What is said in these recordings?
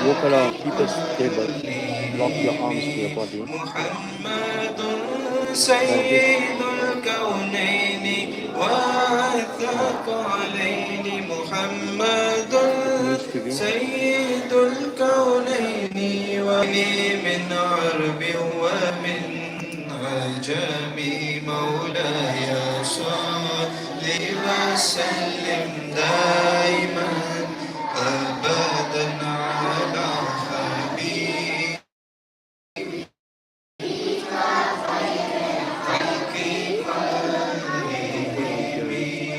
Walk around, keep it stable, lock your arms to your body. محمد Like this. سيد الكونين Yeah. والثقلين محمد Needs to be. سيد الكونين من عرب ومن عجم مولاي صل وسلم دائما أبدا على حبيبك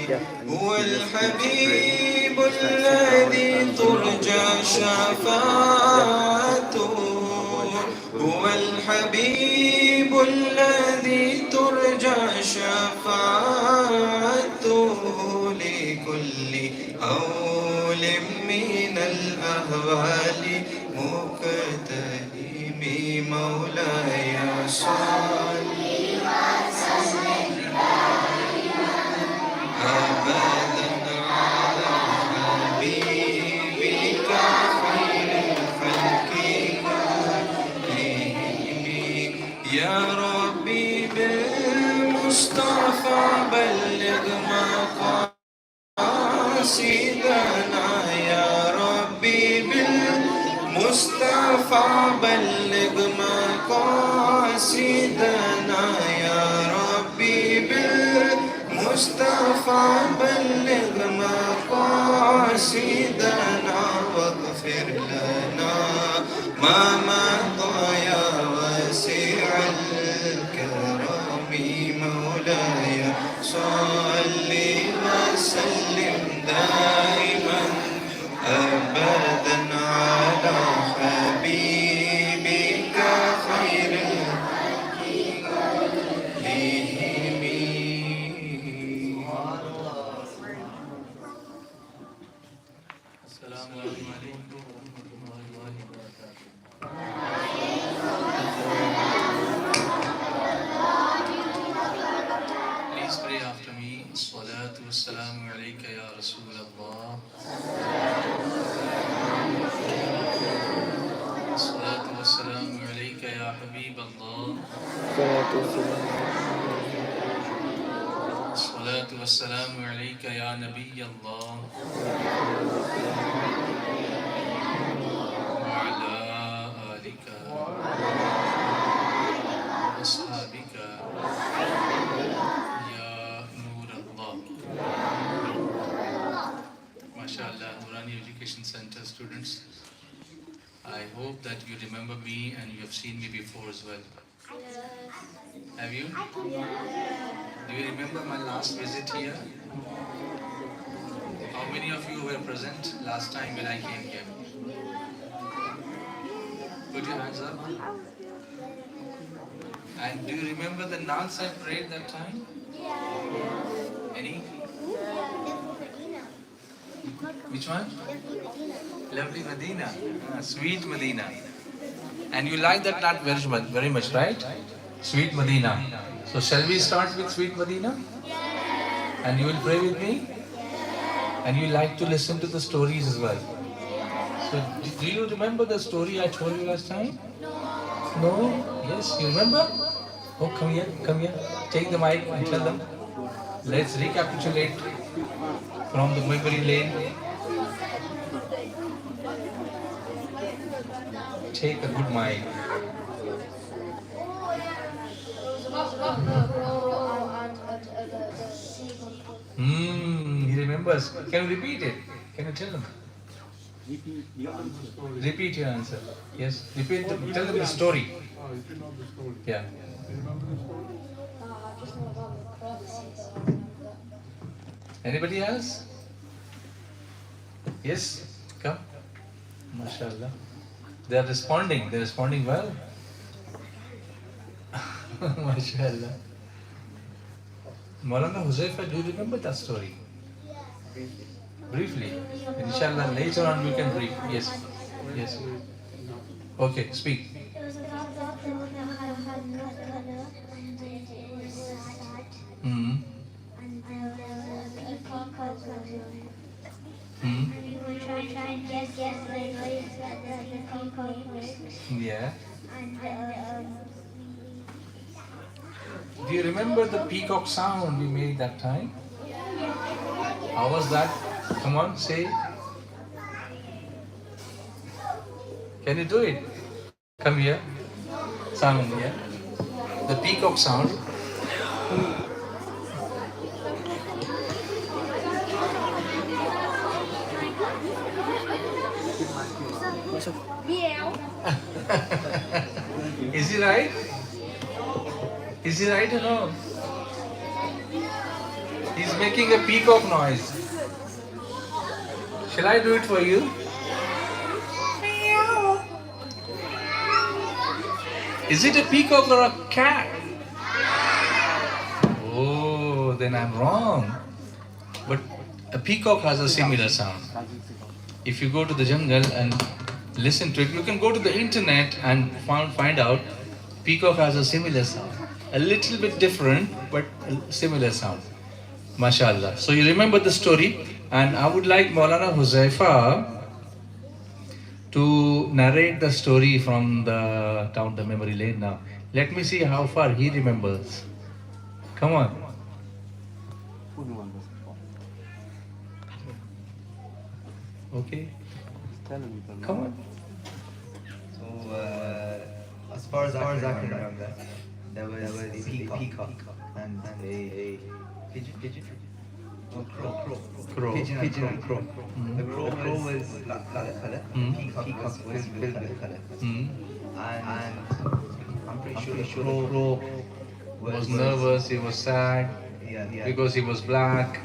Yeah, and هو you just feel straight. الحبيب Just like sit down and الذي unbend your ترجى hips a bit. Yeah. شفاعته Avoid shoulders هو going. الحبيب الذي ترجى شفاعته لكل هول من الأهوال مقتدم مولاي صل أبدا على حبيبك خير الخلق كلهم يا ربي بالمصطفى بلغ مقاصدنا يا ربي بالمصطفى بلغ مقاصدنا يا ربي بالمصطفى بلغ مقاصدنا واغفر لنا ما مضى يا واسع الكرم مولاي صل وسلم دائما أبدا على حبيبك خير السلام عليكم ورحمة الله وبركاته. Please pray after me. Salatu wassalamu alayka ya Rasulullah. Salatu wassalamu alayka ya Habib Allah. Salatu wassalamu alayka ya Nabi Allah. Wa ala alika wa ashabika ya Nur Allah. MashaAllah, Nurani Education Center students, I hope that you remember me and you have seen me before as well. Have you? Do you remember my last visit here? How many of you were present last time when I came here? Put your hands up. And do you remember the Nans I prayed that time? Any? Which one? Lovely Medina. Sweet Medina. And you like that Nat very much, right? Sweet Medina. So shall we start with Sweet Medina? And you will pray with me? And you like to listen to the stories as well. So do you remember the story I told you last time? No? Yes, you remember? Oh, come here, come here. Take the mic and tell them. Let's recapitulate from the memory lane. Take a good mic. He remembers. Can you repeat it? Can you tell them? Repeat your answer. Yes. Repeat. Tell them the story. Yeah. Anybody else? Yes. Come. MashaAllah. They are responding. They are responding well. MashaAllah. Maulana Huzaifa, do you remember that story? Briefly. Inshallah, later on we can brief. Yes. Yes. Okay, speak. Hmm. And there were people called and we were trying trying to guess the place that the peacock lives. Yeah. And Do you remember the peacock sound we made that time? How was that? Come on, say. Can you do it? Come here. Sound, yeah. The peacock sound. meow. Is he right? Is he right or no? He's making a peacock noise. Shall I do it for you? Is it a peacock or a cat? Oh, then I'm wrong. But a peacock has a similar sound. If you go to the jungle and listen to it, you can go to the internet and find out peacock has a similar sound. A little bit different, but a similar sound. MashaAllah. So you remember the story, and I would like Maulana Huzaifa to narrate the story from down the memory lane now. Let me see how far he remembers. Come on. Okay. Come on. So, as far as I can remember, there was a peacock and a pigeon. Or crow. Pigeon and crow. The crow was black color. Peacock was filled with color. And I'm pretty sure the crow Was nervous, he was sad yeah. because he was black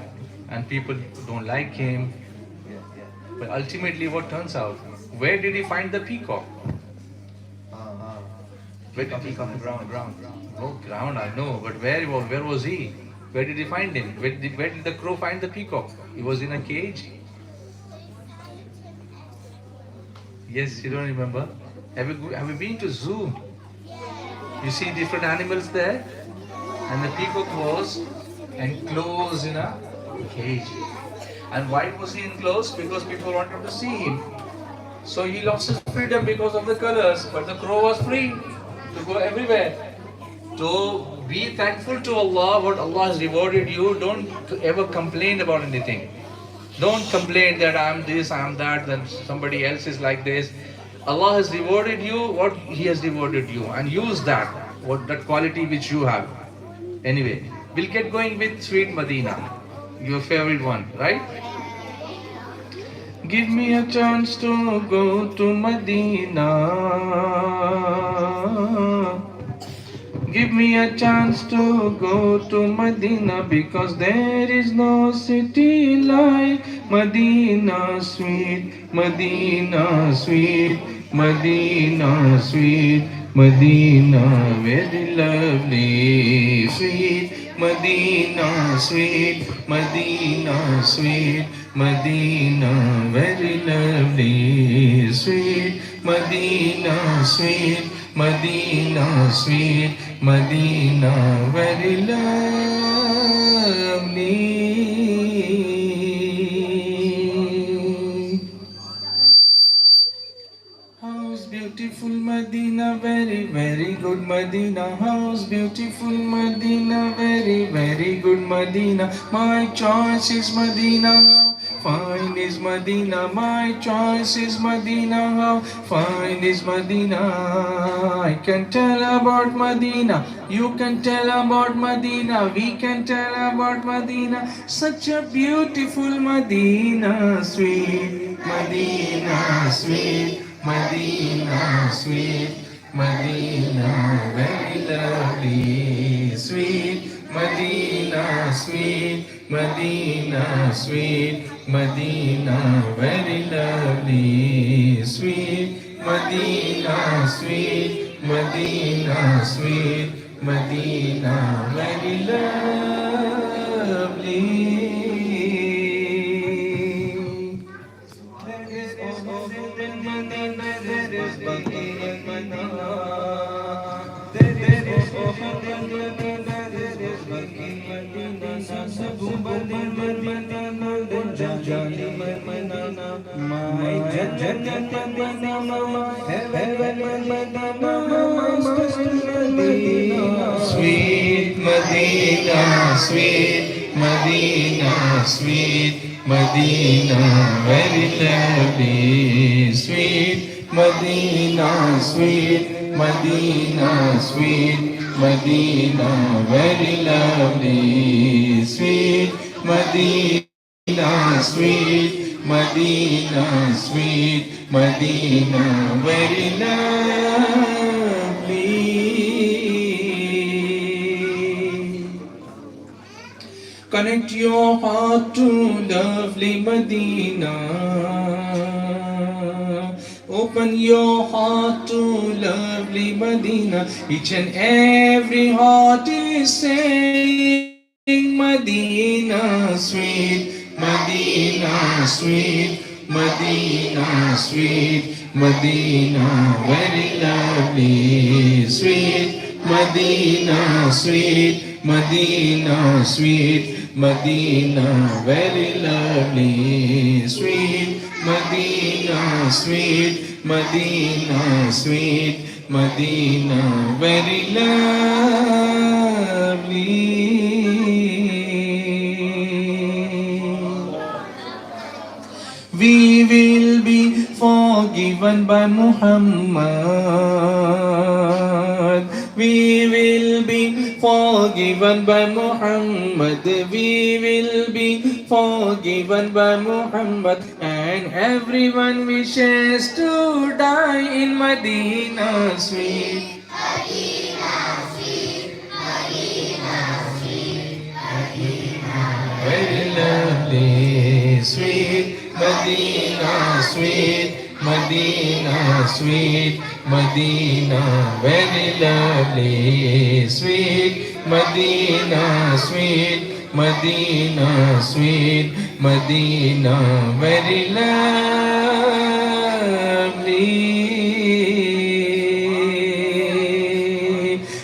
and people don't like him. Yeah. But ultimately, what turns out? Where did he find the peacock? Where did he Peacock on the ground. No ground, I know, but where was he? Where did he find him? Where did the crow find the peacock? He was in a cage. Yes, you don't remember? Have you been to zoo? You see different animals there, and the peacock was enclosed in a cage. And why was he enclosed? Because people wanted to see him. So he lost his freedom because of the colors, but the crow was free to go everywhere. So be thankful to Allah what Allah has rewarded you. Don't ever complain about anything. Don't complain that I'm this, I'm that, then somebody else is like this. Allah has rewarded you what He has rewarded you, and use that quality which you have. Anyway, we'll get going with Sweet Medina, your favorite one, right? Give me a chance to go to Medina. Give me a chance to go to Medina, because there is no city like Medina sweet, Medina sweet, Medina sweet, Medina very lovely, sweet, Medina sweet, Medina sweet, Medina very lovely, sweet, Medina sweet, Medina sweet, Medina very lovely. How's beautiful Medina, very, very good Medina. How's beautiful Medina, very, very good Medina. My choice is Medina. Fine is Medina, my choice is Medina. How fine is Medina. I can tell about Medina, you can tell about Medina, we can tell about Medina. Such a beautiful Medina, sweet Medina, sweet Medina, sweet Medina, very lovely, sweet Medina, sweet Medina, sweet Medina, very lovely, sweet Medina, sweet Medina, sweet Medina, very lovely. my Jannat Madina, heaven Madina, sweet Madina, sweet Madina, sweet Madina, very lovely, sweet Madina, sweet Madina, sweet Madina, very lovely, sweet Madina, sweet Madina, sweet Madina, very lovely. Connect your heart to lovely Medina. Open your heart to lovely Medina. Each and every heart is saying Medina, sweet Medina, sweet Medina, sweet Medina, very lovely, sweet Medina, sweet Medina, sweet Medina, very lovely, sweet Medina, sweet Medina, sweet Medina, very lovely. We will be forgiven by Muhammad. We will be forgiven by Muhammad. We will be forgiven by Muhammad. And everyone wishes to die in Medina, sweet. Very lovely, sweet Medina, sweet Medina, sweet Medina, very lovely, sweet Medina, sweet Medina, sweet Medina, very lovely.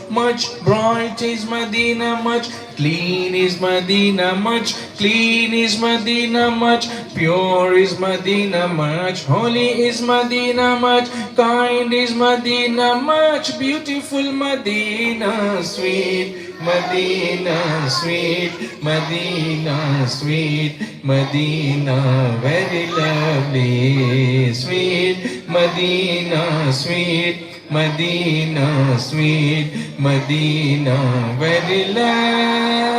Much bright is Medina, much clean is Medina, much clean is Medina, much pure is Medina, much holy is Medina, much kind is Medina, much beautiful Medina, sweet Medina, sweet Medina, sweet Medina, very lovely, sweet Medina, sweet Medina, sweet Medina, very lovely.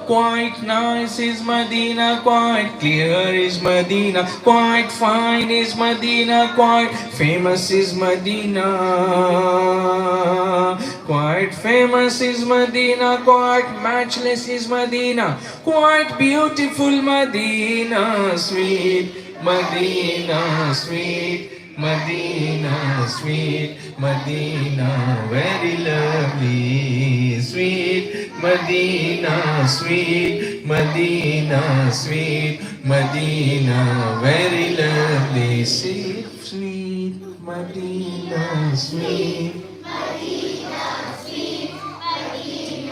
Quite nice is Medina, quite clear is Medina, quite fine is Medina, quite famous is Medina. Quite famous is Medina, quite matchless is Medina, quite beautiful Medina, sweet Medina, sweet Medina, sweet Medina, very lovely, sweet Medina, sweet Medina, sweet Medina, very lovely, sweet Medina, sweet.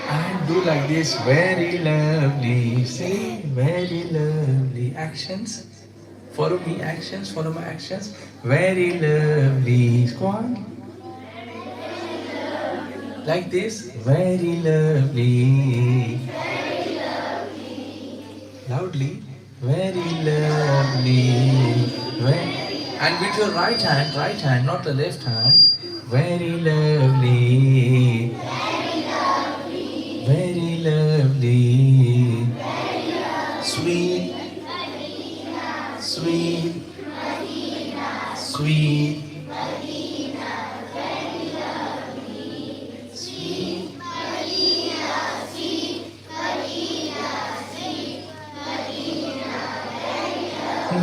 And do like this, very lovely, say very lovely. Actions, follow me, actions, follow my actions, very lovely. Go on. Like this, very lovely. Loudly, very lovely. And with your right hand, not the left hand, very lovely. Very lovely, sweet, sweet, sweet,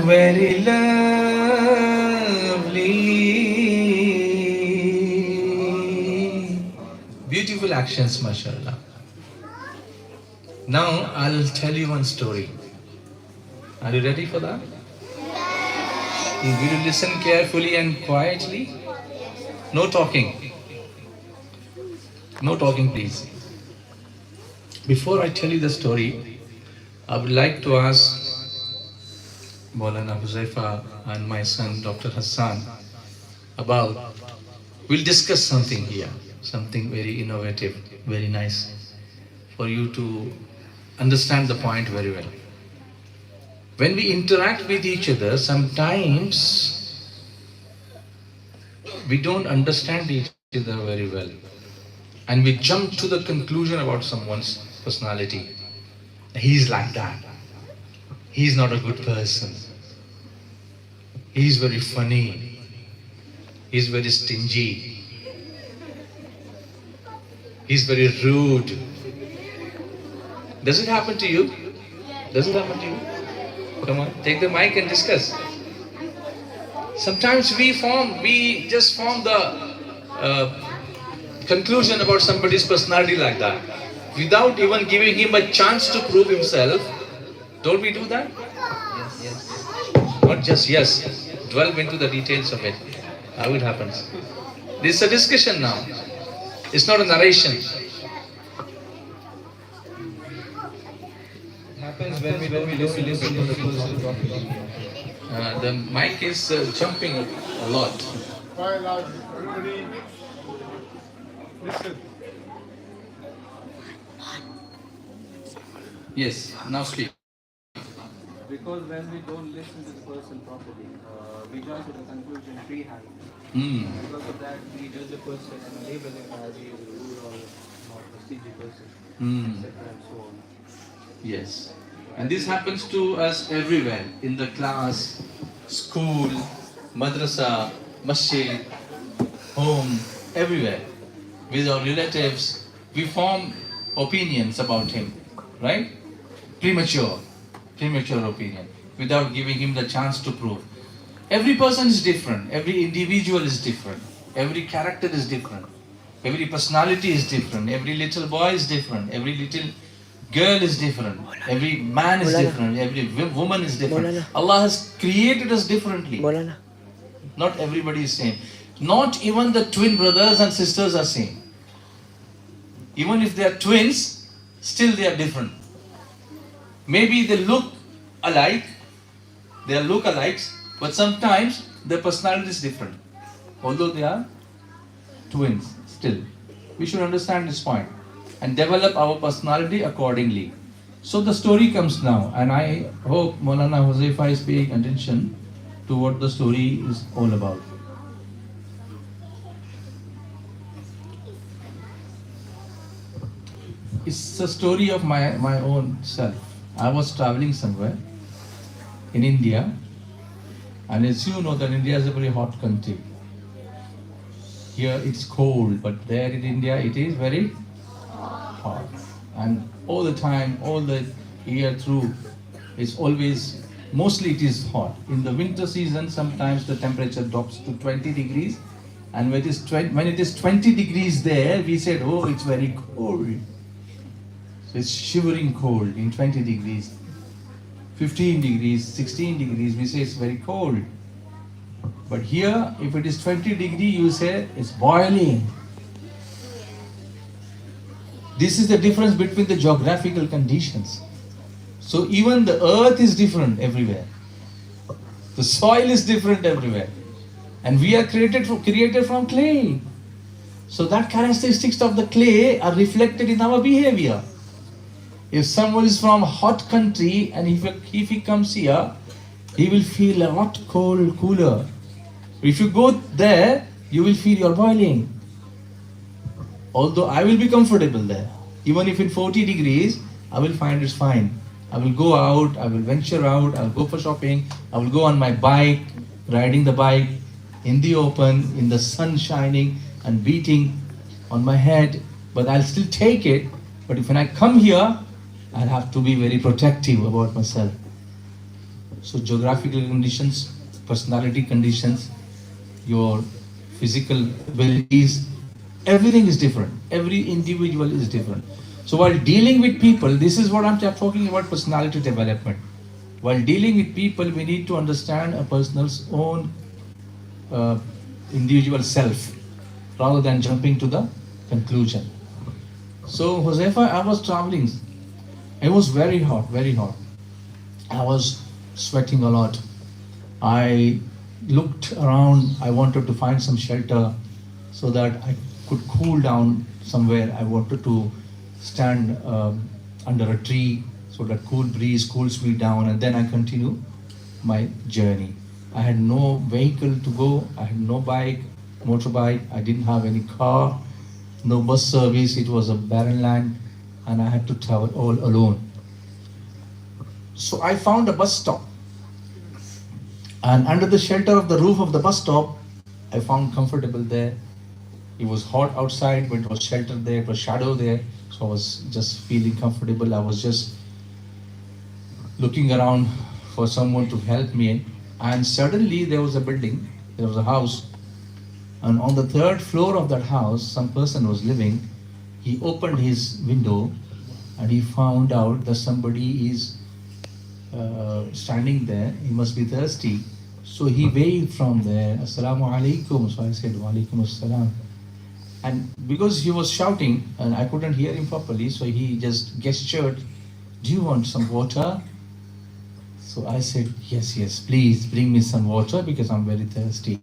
very lovely. Beautiful actions, mashallah. Now I'll tell you one story. Are you ready for that? Will you listen carefully and quietly? No talking. No talking, please. Before I tell you the story, I would like to ask Maulana Huzaifa and my son Dr. Hassan about, we'll discuss something here, something very innovative, very nice, for you to understand the point very well. When we interact with each other, sometimes we don't understand each other very well. And we jump to the conclusion about someone's personality. He's like that. He's not a good person. He's very funny. He's very stingy. He's very rude. Does it happen to you? Does it happen to you? Come on, take the mic and discuss. Sometimes we just form the conclusion about somebody's personality like that, without even giving him a chance to prove himself. Don't we do that? Yes. Not just yes, delve into the details of it. How it happens. This is a discussion now. It's not a narration. It happens when we don't listen to the person talking. The mic is jumping a lot. Fire loud, everybody. Listen. Yes, now speak. Because when we don't listen to the person properly, we jump to the conclusion freehand. Because of that, we judge the person and label him as he is a rude or not prestigious person, etc. and so on. Yes. And this happens to us everywhere, in the class, school, madrasa, masjid, home, everywhere. With our relatives, we form opinions about him, right? Premature opinion, without giving him the chance to prove. Every person is different, every individual is different, every character is different, every personality is different, every little boy is different, every little girl is different, every man is different, every woman is different. Allah has created us differently. Not everybody is same. Not even the twin brothers and sisters are same. Even if they are twins, still they are different. Maybe they look alike, they are look-alikes, but sometimes their personality is different. Although they are twins, still. We should understand this point and develop our personality accordingly. So the story comes now, and I hope Maulana Huzaifa is paying attention to what the story is all about. It's a story of my own self. I was traveling somewhere in India, and as you know that India is a very hot country. Here it's cold, but there in India it is very hot. And all the time, all the year through, it's always, mostly it is hot. In the winter season, sometimes the temperature drops to 20 degrees, and when it is 20 degrees there, we said, oh, it's very cold. So it's shivering cold in 20 degrees. 15 degrees, 16 degrees, we say it's very cold. But here, if it is 20 degrees, you say it's boiling. This is the difference between the geographical conditions. So even the earth is different everywhere. The soil is different everywhere. And we are created from clay. So that characteristics of the clay are reflected in our behavior. If someone is from a hot country and if he comes here, he will feel a lot cooler. If you go there, you will feel you're boiling. Although I will be comfortable there. Even if in 40 degrees, I will find it's fine. I will go out, I will venture out, I will go for shopping, I will go on my bike, riding the bike in the open, in the sun shining and beating on my head. But I'll still take it. But if when I come here, I'll have to be very protective about myself. So geographical conditions, personality conditions, your physical abilities, everything is different. Every individual is different. So while dealing with people, this is what I'm talking about, personality development. While dealing with people, we need to understand a person's own individual self rather than jumping to the conclusion. So Huzaifa, I was traveling. It was very hot, very hot. I was sweating a lot. I looked around. I wanted to find some shelter so that I could cool down somewhere. I wanted to stand under a tree so that cool breeze cools me down, and then I continue my journey. I had no vehicle to go. I had no bike, motorbike. I didn't have any car, no bus service. It was a barren land, and I had to travel all alone. So I found a bus stop, and under the shelter of the roof of the bus stop, I found comfortable there. It was hot outside, but it was shelter there, it was shadow there. So I was just feeling comfortable. I was just looking around for someone to help me. And suddenly there was a building, there was a house. And on the third floor of that house, some person was living. He opened his window and he found out that somebody is standing there. He must be thirsty. So he waved from there, Assalamu alaikum. So I said, Wa alaikum assalam. And because he was shouting and I couldn't hear him properly, so he just gestured, do you want some water? So I said, yes, yes, please bring me some water because I'm very thirsty.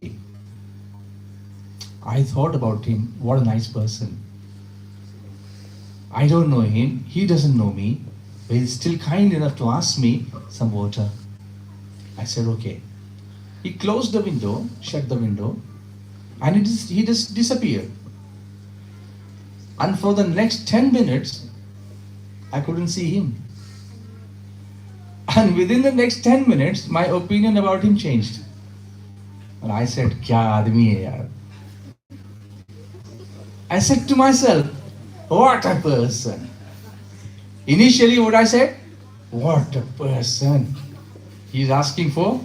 I thought about him, what a nice person. I don't know him, he doesn't know me, but he's still kind enough to ask me some water. I said, okay. He closed the window, shut the window, and he just disappeared. And for the next 10 minutes, I couldn't see him. And within the next 10 minutes, my opinion about him changed. And I said, Kya aadmi hai yaar? I said to myself, what a person. Initially what I said, what a person. He's asking for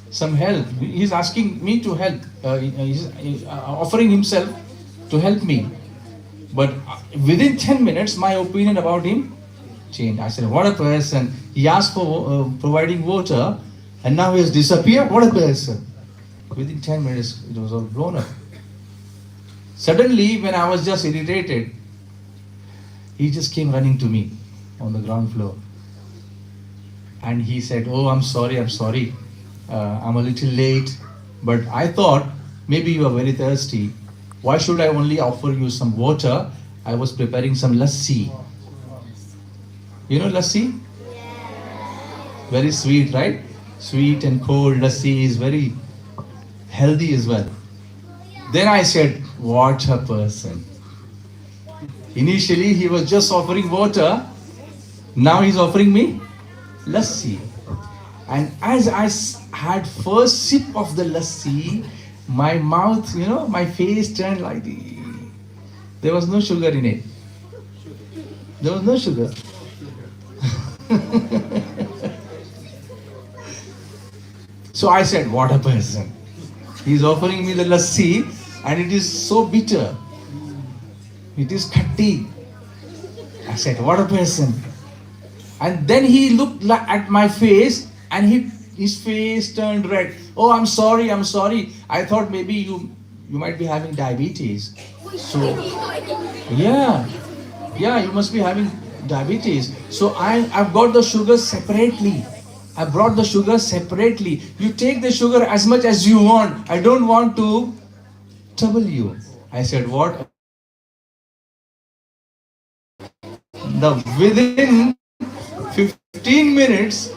some help. He's asking me to help. He's offering himself to help me. But within 10 minutes, my opinion about him changed. I said, what a person. He asked for providing water and now he has disappeared. What a person. Within 10 minutes, it was all blown up. Suddenly, when I was just irritated, he just came running to me on the ground floor. And he said, oh, I'm sorry. I'm a little late. But I thought, maybe you are very thirsty. Why should I only offer you some water? I was preparing some lassi. You know lassi? Very sweet, right? Sweet and cold lassi is very healthy as well. Then I said, what a person. Initially he was just offering water. Now he's offering me lassi. And as I had first sip of the lassi, my mouth, my face turned like the... There was no sugar in it. There was no sugar. So I said, what a person. He's offering me the lassi and it is so bitter. It is khatti. I said, what a person. And then he looked at my face and his face turned red. Oh, I'm sorry. I thought maybe you might be having diabetes. So, yeah, you must be having diabetes. So I've got the sugar separately. I brought the sugar separately. You take the sugar as much as you want. I don't want to trouble you. I said, what? Now, within 15 minutes,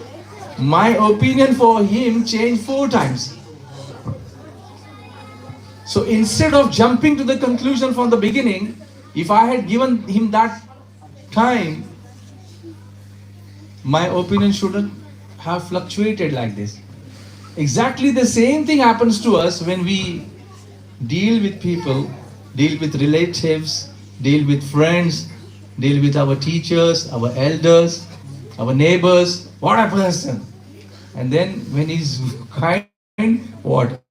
my opinion for him changed 4 times. So instead of jumping to the conclusion from the beginning, if I had given him that time, my opinion shouldn't have fluctuated like this. Exactly the same thing happens to us when we deal with people, deal with relatives, deal with friends, deal with our teachers, our elders, our neighbors. What a person. And then when he's kind, what?